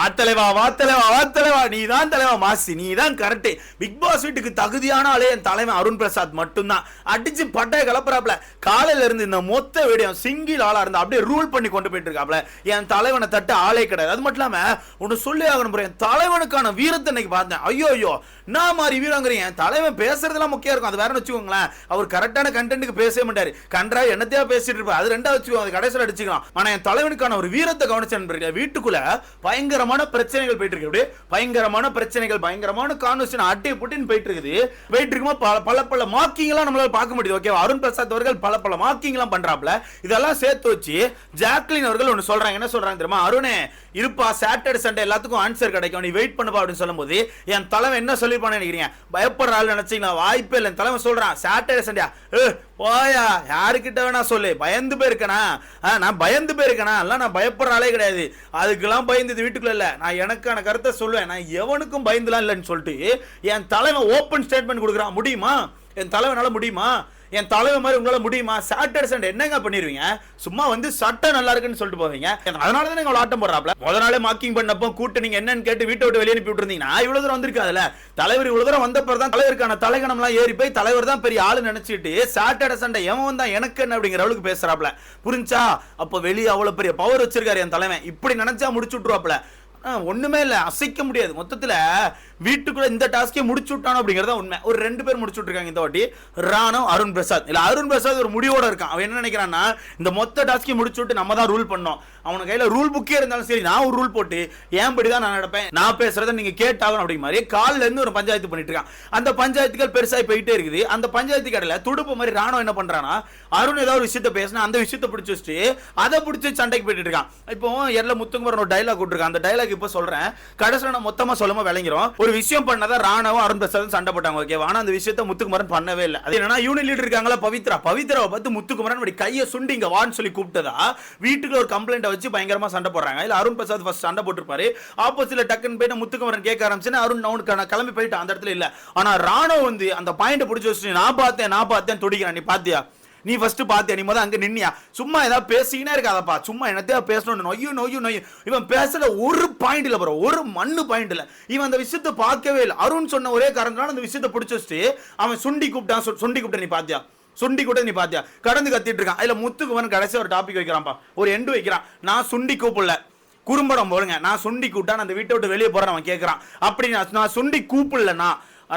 வாத்தலைவா வாத்தலைவா வாத்தலைவா, நீ தான் தலைவா மாசி, நீ தான் கரெக்ட். பிக் பாஸ் வீட்டுக்கு தகுதியான ஆளே என் தலைவன் அருண் பிரசாத் மட்டும்தான். அடிச்சு பட்டைய கலப்புறாப்ல. காலையில இருந்து இந்த மொத்த வீடியோ சிங்கிள் ஆளா இருந்தா அப்படியே ரூல் பண்ணி கொண்டு போயிட்டு இருக்காப்ல. என் தலைவனை தட்ட ஆளே கிடையாது. அது மட்டும் இல்லாம ஒன்னு சொல்லி ஆகணும், என் தலைவனுக்கான வீரத்தை இன்னைக்கு பார்த்தேன். ஐயோ ஐயோ, நான் மாதிரி வீரங்கிறீங்க. என் தலைவன் பேசுறதுலாம் முக்கியம் இருக்கும், அது வேற வச்சுக்கோங்களேன். அவர் கரெக்டான கண்டென்ட்டுக்கு பேசவே மாட்டாரு, கன்றா என்னத்தையா பேசிட்டு இருப்பாரு, அது ரெண்டா வச்சுக்கோ, அது கடைசியில் அடிச்சுக்கலாம். ஆனா என் தலைவனுக்கான ஒரு வீரத்தை கவனிச்சேன். வீட்டுக்குள்ள பயங்கரமான பிரச்சனைகள் போயிட்டு இருக்கு, பயங்கரமான பிரச்சனைகள், பயங்கரமான கான்வர்சேஷன் அட்டை புட்டின்னு போயிட்டு இருக்குது. போயிட்டு இருக்கும்போது பல பல மார்க்கிங் எல்லாம் நம்மளால பார்க்க முடியுது. ஓகே, அருண் பிரசாத் அவர்கள் பல பல மார்க்கிங் எல்லாம் பண்றாப்ல. இதெல்லாம் சேர்த்து வச்சு ஜாக்லின் அவர்கள் ஒன்னு சொல்றாங்க. என்ன சொல்றாங்க தெரியுமா? அருணே இருப்பா, சாட்டர்டே சண்டே எல்லாத்துக்கும் ஆன்சர் கிடைக்கும், நீ வெயிட் பண்ணுப்பா அப்படின்னு சொல்லும்போது என் தலைவன் என்ன சொல்லிருப்பான்னு நினைக்கிறீங்க? பயப்படுற ஆள் நினைச்சீங்களா? வாய்ப்பே இல்லை. என் தலைவன் சொல்றான் சாட்டர்டே சண்டே போயா, யாருக்கிட்ட வேணா சொல்லு, பயந்து போயிருக்கனா? நான் பயந்து போயிருக்கனா? எல்லாம் நான் பயப்படுற ஆளே கிடையாது, அதுக்கெல்லாம் பயந்து வீட்டுக்குள்ள இல்ல. நான் எனக்கான கருத்தை சொல்லுவேன், நான் எவனுக்கும் பயந்துலாம் இல்லைன்னு சொல்லிட்டு என் தலைவன் ஓப்பன் ஸ்டேட்மெண்ட் கொடுக்குறான். முடியுமா? என் தலைவனால முடியுமா? என் தலைவர் மாதிரி உங்களால முடியுமா? சாட்டர்டே சண்டே என்னங்க பண்ணிருவீங்க? சும்மா வந்து சட்டம் நல்லா இருக்குன்னு சொல்லிட்டு போவீங்க. அதனால தான் நீங்க ஆட்டம் போடுறாப்ல. முத நாளே மார்க்கிங் பண்ணப்போ கூட்டு நீங்க என்னன்னு கேட்டு வீட்டை விட்டு வெளியே அனுப்பி விட்டுருந்தீங்கன்னா இவ்வளவு தூரம் வந்திருக்காதுல. தலைவர் இவ்வளவு தூரம் வந்த பிறகு தான் தலைவருக்கான தலைகணம் எல்லாம் ஏறி போய் தலைவர் தான் பெரிய ஆளு நினைச்சிட்டு சாட்டர்டே சண்டே எவன் தான் எனக்கு என்ன அப்படிங்கிற அளவுக்கு பேசுறாப்ல. புரிஞ்சா? அப்ப வெளியே அவ்வளவு பெரிய பவர் வச்சிருக்காரு என் தலைவன். இப்படி நினைச்சா முடிச்சு விட்டுருவாப்ல. ஒண்ணுமே இல்ல, அசைக்க முடியாது. மொத்தத்துல வீட்டுக்குள்ள இந்த டாஸ்கே முடிச்சு விட்டானோ அப்படிங்கறத உண்மை. ஒரு 2 பேர் முடிச்சு விட்டுருக்காங்க இந்த வாட்டி, ராணவ், அருண் பிரசாத். இல்ல அருண் பிரசாத் ஒரு முடிவோட இருக்கான். அவன் என்ன நினைக்கிறான்னா, இந்த மொத்த டாஸ்கே முடிச்சு விட்டு நம்ம தான் ரூல் பண்ணோம். அவன கையில ரூல் புக்கே இருந்தாலும் சரி, நான் ஒரு ரூல் போட்டு ஏன்படிதான் நான் நடப்பேன், நான் பேசுறத நீங்க கேட்டாகணும் அப்படிங்கிற மாதிரி காலில இருந்து ஒரு பஞ்சாயத்து பண்ணிட்டு இருக்கான். அந்த பஞ்சாயத்துகள் பெருசாகி போயிட்டே இருக்குது. அந்த பஞ்சாயத்து கடையில துடுப்பு மாதிரி ராணவ் என்ன பண்றானா, அருண் ஏதாவது ஒரு விஷயத்த பேசினா அந்த விஷயத்தை பிடிச்சி வச்சுட்டு அதை பிடிச்சி சண்டைக்கு போயிட்டு இருக்கான். இப்போ எல்ல முத்துக்குமரன் ஒரு டைலாக் விட்டுருக்கான். அந்த டைலாக் இப்ப சொல்றேன், கடைசியில் நான் மொத்தமா சொல்லாம விளங்கிறோம். ஒரு விஷயம் பண்ணதா ராணவும் அருண் பிரசாத் சண்டை போட்டாங்க. ஓகே, ஆனா அந்த விஷயத்தை முத்துக்குமரன் பண்ணவே இல்லை. அது என்னன்னா, யூனியன் லீடர் இருக்காங்களா பவித்ராவை பார்த்து முத்துக்குமரன் அப்படி கையை சுண்டி இங்க வான்னு சொல்லி கூப்பிட்டதா வீட்டுக்கு ஒரு கம்ப்ளைண்ட் வச்சு பயங்கரமா சண்டை போடுறாங்க. இல்ல அருண் பிரசாத் ஃபர்ஸ்ட் சண்டை போட்டுருப்பாரு, ஆப்போசிட்ல டக்குன்னு போயிட்டு முத்துக்குமரன் கேட்க ஆரம்பிச்சுன்னா அருண் அவனுக்கு கிளம்பி போயிட்டு அந்த இடத்துல இல்ல. ஆனா ராணவ் வந்து அந்த பாயிண்ட் பிடிச்சி வச்சு நான் பார்த்தேன் துடிக்கிறான். நீ பாத்தியா? நீ ஃபர்ஸ்ட் பாத்தியா? நீ முதல்ல அங்க நின்னியா? சும்மா ஏதாவது பேசிக்கினே இருக்காதப்பா, சும்மா என்னத்தையா பேசணும். நொய்யு நொய்யு நொய்யு. இவன் பேசுற ஒரு பாயிண்ட் இல்ல ப்ரோ, ஒரு மண்ணு பாயிண்ட் இல்ல. இவன் அந்த விஷயத்தை பார்க்கவே இல்லை. அருண் சொன்ன ஒரே காரணத்தினால அந்த விஷயத்தை பிடிச்சி வச்சுட்டு அவன் சுண்டி கூப்பிட்டான். நீ பாத்தியா? சுண்டி கூட நீ பாத்தியா? கடந்து கத்திட்டு இருக்கான். அதுல முத்துக்குமரன் கடைசி ஒரு டாபிக் வைக்கிறான்ப்பா, ஒரு எண்டு வைக்கிறான். நான் சுண்டி கூப்பிடல, குறும்படம் போடுங்க, நான் சுண்டி கூப்பிட்டா அந்த வீட்டை விட்டு வெளியே போறேன் அவன் கேட்கறான். அப்படி நான் சுண்டி கூப்பிடலன்னா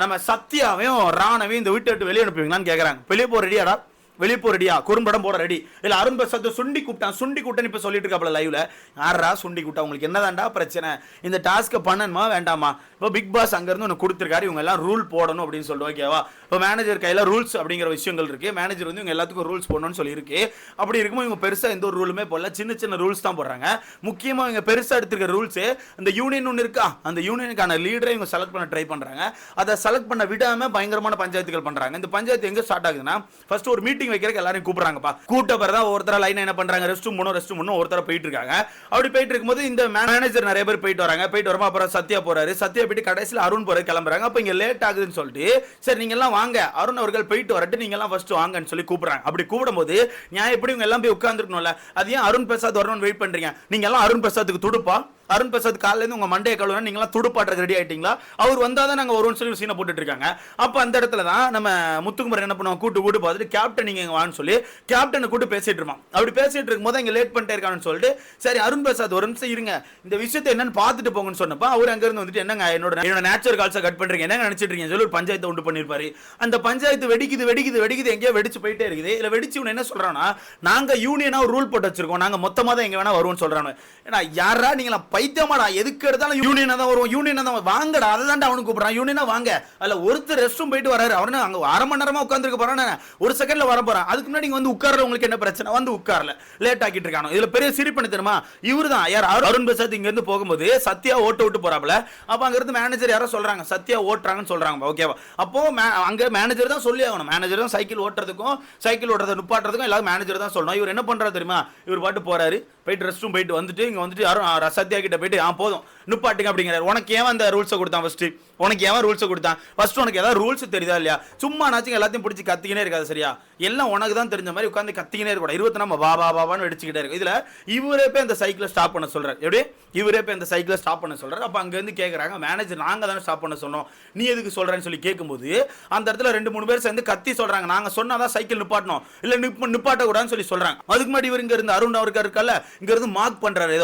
நம்ம சத்யாவையும் ராணவையும் இந்த வீட்டை விட்டு வெளியே அனுப்புவீங்களான்னு கேட்கறாங்க. வெளியே போற ரெடியாடா? வெளியே போ ரெடியா? குறும்படம் போட ரெடி இல்ல? அருண் பிரசாத் சுண்டி கூப்பிட்டான் இப்ப சொல்லிட்டு இருக்காப்ல லைவ்ல. யாரா சுண்டி கூப்பிட்டா? உங்களுக்கு என்னதான்டா பிரச்சனை? இந்த டாஸ்க் பண்ணணுமா வேண்டாமா? இப்போ பிக் பாஸ் அங்க இருந்து ஒன்று கொடுத்துருக்காரு, இவங்க எல்லாம் ரூல் போடணும் அப்படின்னு சொல்லிட்டு. ஓகேவா? இப்போ மேனேஜர் கையில ரூல்ஸ் அப்படிங்கிற விஷயங்கள் இருக்கு. மேனேஜர் வந்து இவங்க எல்லாத்துக்கும் ரூல்ஸ் போடணும்னு சொல்லி இருக்கு. அப்படி இருக்கும்போது இவங்க பெருசா எந்த ஒரு ரூலுமே போடல, சின்ன சின்ன ரூல்ஸ் தான் போடுறாங்க. முக்கியமா இவங்க பெருசா எடுத்துக்கிற ரூல்ஸ், இந்த யூனியன் ஒன்று இருக்கா, அந்த யூனியனுக்கான லீடரை இவங்க செலக்ட் பண்ண ட்ரை பண்றாங்க. அதை செலக்ட் பண்ண விடாம பயங்கரமான பஞ்சாயத்துகள் பண்றாங்க. இந்த பஞ்சாயத்து எங்க ஸ்டார்ட் ஆகுதுன்னா, ஃபர்ஸ்ட் ஒரு மீட்டிங் வைக்கிறதுக்கு எல்லாரும் கூப்பிடுறாங்கப்பா. கூட்ட பிறகு தான் ஒருத்தர லைன் என்ன பண்றாங்க, ரெஸ்ட் ரூம் ஒருத்தர போயிட்டு இருக்காங்க. அப்படி போயிட்டு இருக்கும்போது இந்த மேனேஜர் நிறைய பேர் போயிட்டு வராங்க. போயிட்டு வரமா அப்புறம் சத்யா போறாரு. சத்யா போயிட்டு கடைசியில் அருண் போற கிளம்புறாங்க. அப்ப இங்க லேட் ஆகுதுன்னு சொல்லிட்டு சரி நீங்க எல்லாம் வாங்க, அருண் அவர்கள் போயிட்டு வரட்டு, நீங்க எல்லாம் ஃபர்ஸ்ட் வாங்கன்னு சொல்லி கூப்பிடுறாங்க. அப்படி கூப்பிடும்போது நான் எப்படி இவங்க எல்லாம் போய் உட்கார்ந்துருக்கணும்ல, அது ஏன் அருண் பிரசாத் வரணும்னு வெயிட் பண்றீங்க? நீங்க எல்லாம் அருண் பிரசாத்துக்கு துடுப்பா? அருண் பிரசாத் காலையில இருந்து உங்க மண்டைய கழுவுனா நீங்க துடுப்பாட்டுக்கு ரெடி ஆயிட்டீங்களா? அவர் வந்தாதான் நாங்க வருவோம்னு சொல்லி சீனை போட்டுட்டு இருக்காங்க. அப்ப அந்த இடத்துல தான் நம்ம முத்துக்குமரன் என்ன பண்ணுவோம், கூட்டு பார்த்துட்டு கேப்டன் நீங்க வான்னு சொல்லி கேப்டனை கூட்டு பேசிட்டு இருப்பான். அப்படி பேசிட்டு இருக்கும் போது இங்க லேட் பண்ணிட்டே இருக்கான்னு சொல்லிட்டு சரி அருண் பிரசாத் ஒரு நிமிஷம் இருங்க, இந்த விஷயத்தை என்னன்னு பார்த்துட்டு போங்கன்னு சொன்னப்ப அவர் அங்க இருந்து வந்துட்டு என்னங்க என்னோட நேச்சுரல் கால்ஸை கட் பண்றீங்க, என்ன நினைச்சிட்டு இருக்கீங்க சொல்லி ஒரு பஞ்சாயத்தை உண்டு பண்ணிருப்பாரு. அந்த பஞ்சாயத்து வெடிக்குது எங்கேயோ வெடிச்சு போயிட்டே இருக்குது. இல்ல வெடிச்சு என்ன சொல்றான்னா, நாங்க யூனியனா ஒரு ரூல் போட்டு வச்சிருக்கோம், நாங்க மொத்தமா தான் எங்க வேணா வருவோம்னு சொல்றாங்க. ஏன்னா யாரா நீங்களா பைத்தியமாடா? எதுக்கு எடுத்தாலும் யூனியனா தான் வருவோம், யூனியனா தான் வாங்கடா, அதை தான் அவனுக்கு கூப்பிடுறான், யூனியனா வாங்க. அதுல ஒருத்தர் ரெஸ்ட் ரூம் போயிட்டு வராரு, அவரு அங்க 1/2 மணி நேரமா உட்கார்ந்துருக்க போறான், ஒரு செகண்ட்ல வர போறான். அதுக்கு முன்னாடி நீங்க வந்து உட்கார்ற உங்களுக்கு என்ன பிரச்சனை? வந்து உட்கார்ல லேட் ஆக்கிட்டு இருக்கானோ. இதுல பெரிய சிரிப்பு தெரியுமா? இவருதான் யார், அருண் பிரசாத் இங்க இருந்து போகும்போது சத்யா ஓட்ட விட்டு போறாப்ல. அப்ப அங்க இருந்து மேனேஜர் யாரோ சொல்றாங்க சத்யா ஓட்டுறாங்கன்னு சொல்றாங்க. ஓகேவா? அப்போ அங்க மேனேஜர் தான் சொல்லி ஆகணும். மேனேஜர் தான் சைக்கிள் ஓட்டுறதுக்கும் சைக்கிள் ஓட்டுறதை நுப்பாட்டுறதுக்கும் எல்லாரும் மேனேஜர் தான் சொல்லணும். இவர் என்ன பண்றாரு தெரியுமா? இவர் பாட்டு போறாரு, போயிட்டு ரெஸ்ட் ரூம் போயிட்டு வந்துட்டு இங்க வந்துட்டு யாரும் சத்யா கிட்ட போயிட்டு போதும் நிப்பாட்டுங்க அப்படிங்கிறாரு. உனக்கு ஏன் அந்த ரூல்ஸை கொடுத்தான் ஃபர்ஸ்ட்? உனக்கு ஏன் ரூல்ஸை கொடுத்தான் ஃபர்ஸ்ட்? உனக்கு ஏதாவது ரூல்ஸ் தெரியுதா இல்லையா? சும்மா நாச்சும் எல்லாத்தையும் பிடிச்சி கத்திக்கினே இருக்காது சரியா? எல்லாம் உனக்கு தான் தெரிஞ்ச மாதிரி உட்காந்து கத்திக்கினே இருக்கூடாது. 20 நம்ம பாபா பாபான்னு வெடிச்சுக்கிட்டே இருக்கு. இதுல இவரே போய் அந்த சைக்கிளை ஸ்டாப் பண்ண சொல்றாரு. எப்படி இவரே போய் அந்த சைக்கிளை ஸ்டாப் பண்ண சொல்றாரு. அப்ப அங்க இருந்து கேக்குறாங்க, மேனேஜர் நாங்க தானே ஸ்டாப் பண்ண சொன்னோம், நீ எதுக்கு சொல்றேன்னு சொல்லி கேட்கும்போது அந்த இடத்துல 2-3 பேர் சேர்ந்து கத்தி சொல்றாங்க, நாங்க சொன்னாதான் சைக்கிள் நிப்பாட்டணும், இல்ல நிப்பாட்ட கூடாதுன்னு சொல்லி சொல்றாங்க. அதுக்கு முன்னாடி இவர் இங்க இருந்து அருண் அவருக்கு இருக்கல இங்க இருந்து மார்க் பண்றாரு,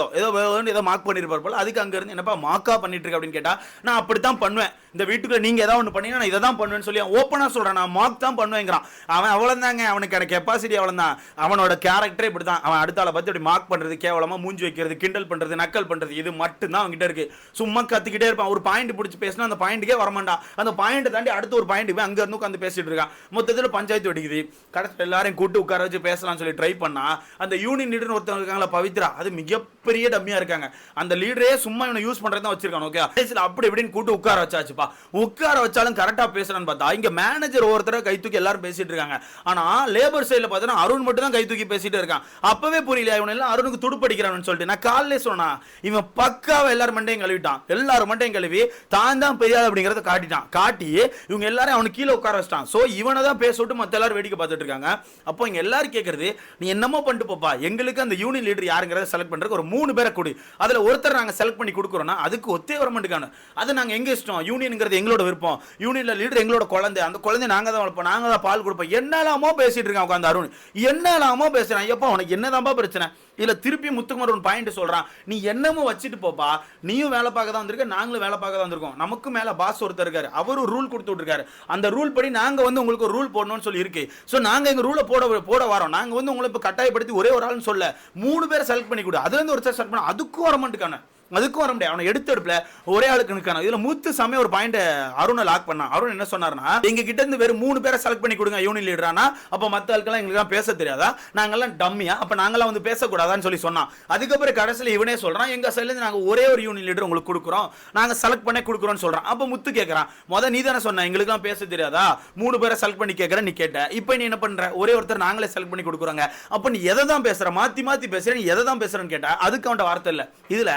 ஏதோ மார்க் பண்ணிருப்பார் போல. அதுக்கு அங்க இருந்து என்னப்பா மார்க்கா பண்ணிட்டு இருக்க அப்படின்னு கேட்டா, நான் அப்படித்தான் பண்ணுவேன், இந்த வீட்டுக்குள்ள நீங்க ஏதாவது ஒன்று பண்ணீங்கன்னா நான் இதை தான் பண்ணுவேன்னு சொல்லி ஓப்பனா சொல்றேன், நான் மார்க் தான் பண்ணுவேங்கிறான். அவன் அவ்வளவுதாங்க, அவனுக்கு கெப்பாசிட்டி அவ்வளவுதான், அவனோட கேரக்டரே இப்படிதான். அவன் அடுத்த ஆளை பத்தி அப்படி மார்க் பண்றது, கேவலமா மூஞ்சி வைக்கிறது, கிண்டல் பண்றது, நக்கல் பண்றது, இது மட்டும் தான் அவன்கிட்ட இருக்கு. சும்மா கத்திக்கிட்டே இருப்பான். ஒரு பாயிண்ட் பிடிச்சி பேசினா அந்த பாயிண்ட்டுக்கே வரமாட்டான். அந்த பாயிண்ட் தாண்டி அடுத்த ஒரு பாயிண்ட் அங்க இருந்து உட்காந்து பேசிட்டு இருக்கான். மொத்தத்தில் பஞ்சாயத்து வெடிக்குது. கடைசியில் எல்லாரையும் கூட்டு உட்கார வச்சு பேசலாம்னு சொல்லி ட்ரை பண்ணா அந்த யூனியன் லீடர் ஒருத்தவங்க இருக்காங்களா பவித்ரா, அது மிகப்பெரிய டம்மியா இருக்காங்க. அந்த லீடரே சும்மா இவனை யூஸ் பண்றது தான் வச்சிருக்காங்க. ஓகே, அப்படி இப்படின்னு கூட்டு உட்கார வச்சாச்சுப்பா. உட்கார வச்சாலும் கரெக்டா பேசுறான்னு பார்த்தா இங்க மேனேஜர் ஒவ்வொருத்தர கை தூக்கி எல்லாரும் பேசிட்டு இருக்காங்க. ஆனா லேபர் சைடுல பார்த்தா அருண் மட்டும் தான் கை தூக்கி பேசிட்டு இருக்கான். அப்பவே புரியல இவன் எல்லாம் அருணுக்கு துடுப்படிக்கிறான்னு சொல்லிட்டு நான் காலையிலே சொன்னா, இவன் பக்காவா எல்லாரும் மண்டையும் கழுவிட்டான். எல்லாரும் மண்டையும் கழுவி தான் தான் பெரியாள் அப்படிங்கறத காட்டிட்டான். காட்டி இவங்க எல்லாரும் அவனுக்கு கீழே உட்கார வச்சிட்டான். சோ இவனை தான் பேச விட்டு மத்த எல்லாரும் வேடிக்கை பார்த்துட்டு இருக்காங்க. அப்போ இங்க எல்லாரும் கேட்கறது, நீ என்னமோ பண்ணிட்டு போப்பா, எங்களுக்கு அந்த யூனியன் லீடர் யாருங்கிறத செலக்ட் பண்றதுக்கு ஒரு 3 பேரை கொடு, அதுல ஒருத்தர் நாங்க செலக்ட் பண்ணி கொடுக்குறோம்னா அதுக்கு ஒத்தே வர மாட்டேங்கானு. அது நாங்க எங்க இஷ்டம், யூனியன்ங்கிறது எங்களோட விருப்பம், யூனியன்ல லீடர் எங்களோட குழந்தை, அந்த குழந்தை நாங்க தான் வளர்ப்போம், நாங்க தான் பால் கொடுப்போம். என்னெல்லாமோ பேசிட்டு இருக்கான் உட்காந்து அருண், என்னெல்லாமோ பேசுறான். எப்பா உனக்கு என்னதான்பா பிரச்சனை? இல்ல திருப்பி முத்துக்குமார் ஒரு பாயிண்ட் சொல்றான், நீ என்னமோ வச்சுட்டு போப்பா, நீயும் வேலை பார்க்க தான் வந்திருக்க, நாங்களும் வேலை பார்க்க தான் வந்திருக்கோம், நமக்கு மேல பாஸ் ஒருத்தர் இருக்காரு, அவரு ரூல் கொடுத்து விட்டுருக்காரு, அந்த ரூல் படி நாங்க வந்து உங்களுக்கு ரூல் போடணும்னு சொல்லி இருக்கு. சோ நாங்க எங்க ரூலை போட வரோம், நாங்க வந்து உங்களை இப்ப கட்டாயப்படுத்தி ஒரே ஒரு ஆள்னு சொல்ல 3 பேரை செலக்ட் பண்ணி கொடு, அதுல இருந்து ஒரு செலக்ட் பண்ண, அதுக்கும் வர மாட்டேக்கான, அதுக்கும் வர முடியாது. அவனை எடுத்துல ஒரே ஆளுக்கு நிற்கணும். இதுல மூத்து சமயம் ஒரு பாயிண்ட் அருணை லாக் பண்ணா. அருண் என்ன சொன்னார்னா, எங்க கிட்ட இருந்து வெறும் 3 பேரை செலக்ட் பண்ணி கொடுங்க யூனியன் லீடரானா, அப்ப மத்த ஆட்கள்லாம் எங்களுக்கு பேச தெரியாதா, நாங்கெல்லாம் டம்மியா, அப்ப நாங்கெல்லாம் வந்து பேசக்கூடாதான்னு சொல்லி சொன்னான். அதுக்கப்புறம் கடைசியில் இவனே சொல்றான், எங்க சைட்ல இருந்து நாங்க ஒரே ஒரு யூனியன் லீடர் உங்களுக்கு கொடுக்குறோம், நாங்க செலக்ட் பண்ணி கொடுக்குறோம்னு சொல்றான். அப்ப முத்து கேட்கறான், நீ தானே சொன்ன எங்களுக்கு எல்லாம் பேச தெரியாதா, 3 பேரை செலக்ட் பண்ணி கேட்கற, நீ கேட்ட, இப்ப நீ என்ன பண்ற, ஒரே ஒருத்தர் நாங்களே செலக்ட் பண்ணி கொடுக்குறாங்க, அப்ப நீ எதை தான் பேசுற, மாத்தி மாத்தி பேசுற, நீ எதை தான் பேசுறன்னு கேட்டா அதுக்கு அவன் வார்த்தை இல்ல. இதுல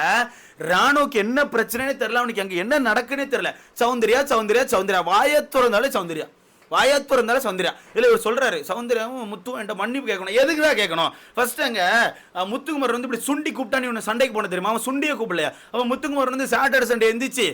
ராணுக்கு என்ன பிரச்சனைனே தெரியல, அவனுக்கு அங்க என்ன நடக்குன்னே தெரியல. சௌந்தர்யா சௌந்தர்யா சௌந்தர்யா, வாயை திறந்தாலே சௌந்தர்யா, வாயத்து இருந்தாலும் சௌந்தர்யா. இல்லை இவர் சொல்றாரு, சௌந்தர்யாவும் முத்து என்கிட்ட மன்னிப்பு கேட்கணும். எதுக்குதான் கேட்கணும்? ஃபர்ஸ்ட் அங்க முத்துக்குமார் வந்து இப்படி சுண்டி கூப்பிட்டா நீ உன்னை சண்டைக்கு போன தெரியுமா, அவன் சுண்டியை கூப்பிடலையா. அவன் முத்துக்குமார் வந்து சாட்டர்டே சண்டே எந்திரிச்சு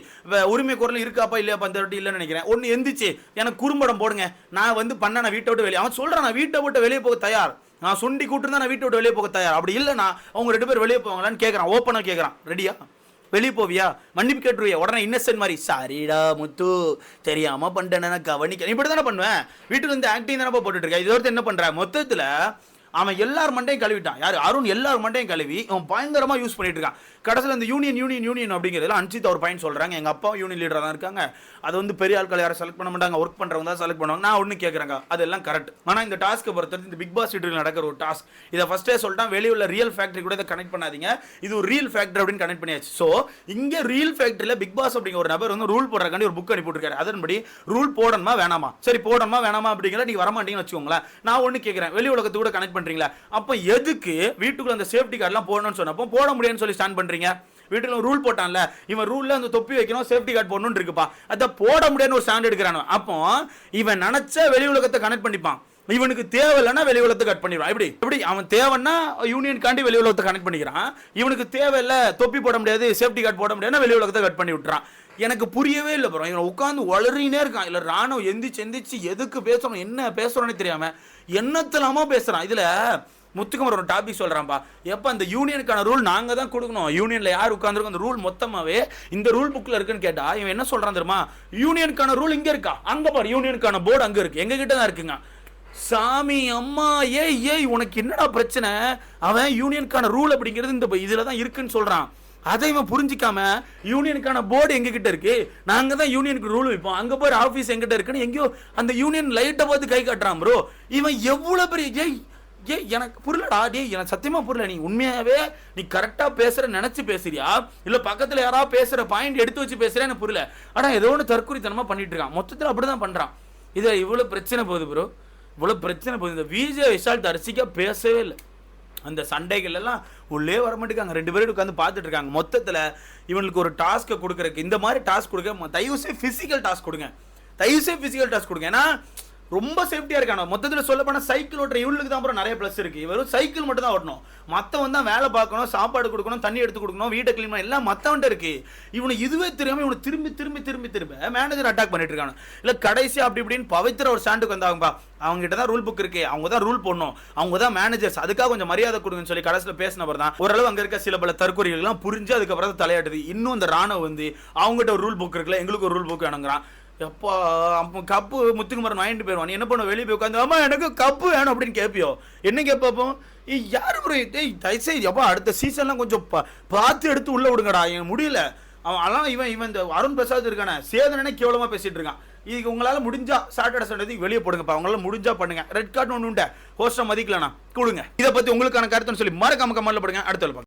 உரிமை குரல் இருக்காப்பா இல்லையாப்பா அந்த வாட்டி இல்லைன்னு நினைக்கிறேன், ஒன்று எந்திரிச்சு எனக்கு குறும்படம் போடுங்க, நான் வந்து பண்ண, நான் வீட்டை விட்டு வெளியே, அவன் சொல்றான் நான் வீட்டை விட்டு வெளியே போக தயார், நான் சுண்டி கூட்டு தான் நான் வீட்டை விட்டு வெளியே போக தயார், அப்படி இல்லைன்னா அவங்க 2 பேர் வெளியே போவாங்களான்னு கேட்கறான். ஓப்பனா கேட்கறான், ரெடியா வெளியே போவியா, மன்னிப்பு கேட்டுருவியா? உடனே இன்னசென்ட் மாதிரி, சாரிடா முத்து தெரியாம பண்ணிட்டேன் கவனிக்க, இப்படி தானே பண்ணுவேன், வீட்டுக்கு வந்து ஆக்டிங் தானே போட்டுட்டு இருக்கேன். இது ஒருத்தர் என்ன பண்ற, மொத்தத்துல அவன் எல்லார் மண்டையும் கழுவிட்டான். யாரு? அருண் எல்லார் மண்டையும் கழுவி அவன் பயங்கரமா யூஸ் பண்ணிட்டு இருக்கான். கடைசியில் இந்த யூனியன் யூனியன் யூனியன் அப்படிங்கிறதுல அன்சித் ஒரு பாயிண்ட் சொல்றாங்க, எங்க அப்பா யூனியன் லீடரா தான் இருக்காங்க, அது வந்து பெரிய ஆட்கள் யாரும் செலக்ட் பண்ண மாட்டாங்க, ஒர்க் பண்றவங்க தான் செலக்ட் பண்ணுவாங்க. நான் ஒண்ணு கேட்கறாங்க, அதெல்லாம் கரெக்ட். ஆனா இந்த டாஸ்க்கை பொறுத்தவரை இந்த பிக் பாஸ் வீட்டில் நடக்கிற ஒரு டாஸ்க், இதை ஃபர்ஸ்டே சொல்லிட்டான், வெளியே உள்ள ரியல் ஃபேக்டரி கூட இதை கனெக்ட் பண்ணாதீங்க, இது ஒரு ரியல் ஃபேக்டரி அப்படின்னு கனெக்ட் பண்ணியாச்சு. ஸோ இங்க ரியல் ஃபேக்டரியில பிக் பாஸ் அப்படிங்கிற ஒரு நபர் வந்து ரூல் போடுறக்காண்டி ஒரு புக் அனுப்பிட்டுருக்காரு. அதன்படி ரூல் போடணுமா வேணாமா, சரி போடணுமா வேணாமா அப்படிங்கிற நீங்க வரமாட்டீங்கன்னு வச்சுக்கோங்களேன். நான் ஒண்ணு கேட்கறேன், வெளி உலகத்து கூட கனெக்ட் பண்றீங்களா, அப்ப எதுக்கு வீட்டுக்குள்ள அந்த சேஃப்டி கார்டெல்லாம் போடணும்னு சொன்னப்போ போட முடியும்னு சொல்லி ஸ்டாண்ட் பண்றீங்க? வீட்டுல ரூல் போட்டான்ல, இவன் ரூல்ல அந்த தொப்பி வைக்கணும், சேஃப்டி கார்டு போடணும்னு இருக்குப்பா, அதை போட முடியாதுன்னு ஒரு ஸ்டாண்ட் எடுக்கிறான். அப்போ இவன் நினைச்ச வெளி உலகத்தை கனெக்ட் பண்ணிப்பான், இவனுக்கு தேவையில்லைன்னா வெளி உலகத்தை கட் பண்ணிடுவான். எப்படி அவன் தேவைன்னா யூனியன் காண்டி வெளி உலகத்தை கனெக்ட் பண்ணிக்கிறான், இவனுக்கு தேவையில்லை தொப்பி போட முடியாது சேஃப்டி கார்டு போட முடியாதுன்னா வெளி உலகத்தை கட் பண்ணி விட்டுறான். எனக்கு புரியவே இல்லை ப்ரோ, இவன் உட்காந்து வளரினே இருக்கான். இல்லை ராணுவ எந்திரிச்சு எதுக்கு பேசுறோம், என்ன பேசுறோன்னு தெரியாம என்னத்தலாமா பேசுறான். இதுல முத்துக்குமார் ஒரு டாபிக் சொல்றான்பா, எப்ப அந்த யூனியனுக்கான ரூல் நாங்க தான் கொடுக்கணும், யூனியன்ல யார் உட்கார்ந்துருக்கோம் அந்த ரூல் மொத்தமாவே இந்த ரூல் புக்ல இருக்குன்னு கேட்டா இவன் என்ன சொல்றான் தெரியுமா, யூனியனுக்கான ரூல் இங்க இருக்கா, அங்க பாரு யூனியனுக்கான போர்டு அங்க இருக்கு, எங்க கிட்ட தான் இருக்குங்க. சாமி அம்மா ஏய் உனக்கு என்னடா பிரச்சனை, அவன் யூனியனுக்கான ரூல் அப்படிங்கிறது இந்த இதுல தான் இருக்குன்னு சொல்றான். அதை இவன் புரிஞ்சிக்காம யூனியனுக்கான போர்டு எங்க கிட்ட இருக்கு, நாங்க தான் யூனியனுக்கு ரூல் வைப்போம், அங்க போய் ஆபீஸ் எங்கிட்ட இருக்குன்னு எங்கேயோ அந்த யூனியன் லைட்டை பார்த்து கை காட்டுறான் ப்ரோ. இவன் எவ்வளவு பெரிய எனக்கு புரியலடா எனக்கு சத்தியமா புரியல. நீ உண்மையாவே நீ கரெக்டா பேசுற நினைச்சு பேசுறியா, இல்ல பக்கத்துல யாராவது பேசுற பாயிண்ட் எடுத்து வச்சு பேசுறியா எனக்கு புரியல. ஆனா ஏதோ ஒன்று தற்கொலைத்தனமா பண்ணிட்டு இருக்கான், மொத்தத்தில் அப்படிதான் பண்றான். இது இவ்வளவு பிரச்சனை போகுது ப்ரோ, இவ்வளவு பிரச்சனை போகுது. இந்த விஜய் விஷால் தரிசிக்கா பேசவே இல்லை, அந்த சண்டைகள் எல்லாம் உள்ளே வர மாட்டேங்காங்க. 2 பேரும் உட்காந்து பார்த்துட்டு இருக்காங்க. மொத்தத்தில் இவனுக்கு ஒரு டாஸ்க்கை கொடுக்குறக்கு, இந்த மாதிரி டாஸ்க் கொடுக்க தயவுசெய்து ஃபிசிக்கல் டாஸ்க் கொடுங்க. தயவுசெய்து ஃபிசிக்கல் டாஸ்க் கொடுங்க. ஏன்னா ரொம்ப சேஃப்டியா இருக்கான. மொத்தத்தில் சொல்ல போனா சைக்கிள் ஓட்டுற இவளுக்கு தான் அப்புறம் நிறைய பிளஸ் இருக்கு. இவரும் சைக்கிள் மட்டும் தான் ஓட்டணும், மத்தவன் தான் வேலை பார்க்கணும், சாப்பாடு கொடுக்கணும், தண்ணி எடுத்து கொடுக்கணும், வீட்டை கிளீன் பண்ண எல்லாம் மத்தவன்ட்ட இருக்கு. இவனுக்கு இதுவே தெரியாம இவனை திரும்பி திரும்பி திரும்பி திரும்ப மேனேஜர் அட்டாக் பண்ணிட்டு இருக்காங்க. இல்ல கடைசி அப்படி இப்படின்னு பவித்ரா ஒரு ஸ்டாண்டுக்கு வந்தாங்கப்பா. அவங்க கிட்ட தான் ரூல் புக் இருக்கு, அவங்க தான் ரூல் போடணும், அவங்க தான் மேனேஜர்ஸ், அதுக்காக கொஞ்சம் மரியாதை கொடுங்கன்னு சொல்லி கடைசியில் பேசினவர் தான் ஓரளவு அங்க இருக்க சில பல தற்கொலைகள் எல்லாம் புரிஞ்சு அதுக்கப்புறம் தான் தலையாட்டுது. இன்னும் இந்த ராணுவ வந்து அவங்ககிட்ட ஒரு ரூல் புக் இருக்குல்ல, எங்களுக்கு ஒரு ரூல் புக் வேணுங்கிறான். எப்பா கப்பு முத்துக்குமரன் வாங்கிட்டு போயிடுவான். நீ என்ன பண்ண, வெளியே போய் உட்காந்து அம்மா எனக்கு கப்பு வேணும் அப்படின்னு கேட்பியோ. என்ன கேட்பப்போ யாரு ஒரு தயவுசெய்து எப்பா அடுத்த சீசன்லாம் கொஞ்சம் பார்த்து எடுத்து உள்ள விடுங்கடா, என் முடியல. அவன் அதெல்லாம் இவன் இந்த அருண் பிரசாத் இருக்கானே சேதனே கேவலமா பேசிட்டு இருக்கான். இதுக்கு உங்களால முடிஞ்சா சாட்டர்டே சண்டே வெளியே போடுங்கப்பா, உங்களால முடிஞ்சா பண்ணுங்க. ரெட் கார்டு ஒன்று உண்டு, ஹோஸ்டா மதிக்கலனா கொடுங்க. இதை பத்தி உங்களுக்கான கருத்துன்னு சொல்லி மறக்காம கமெண்ட்ல போடுங்க. அடுத்த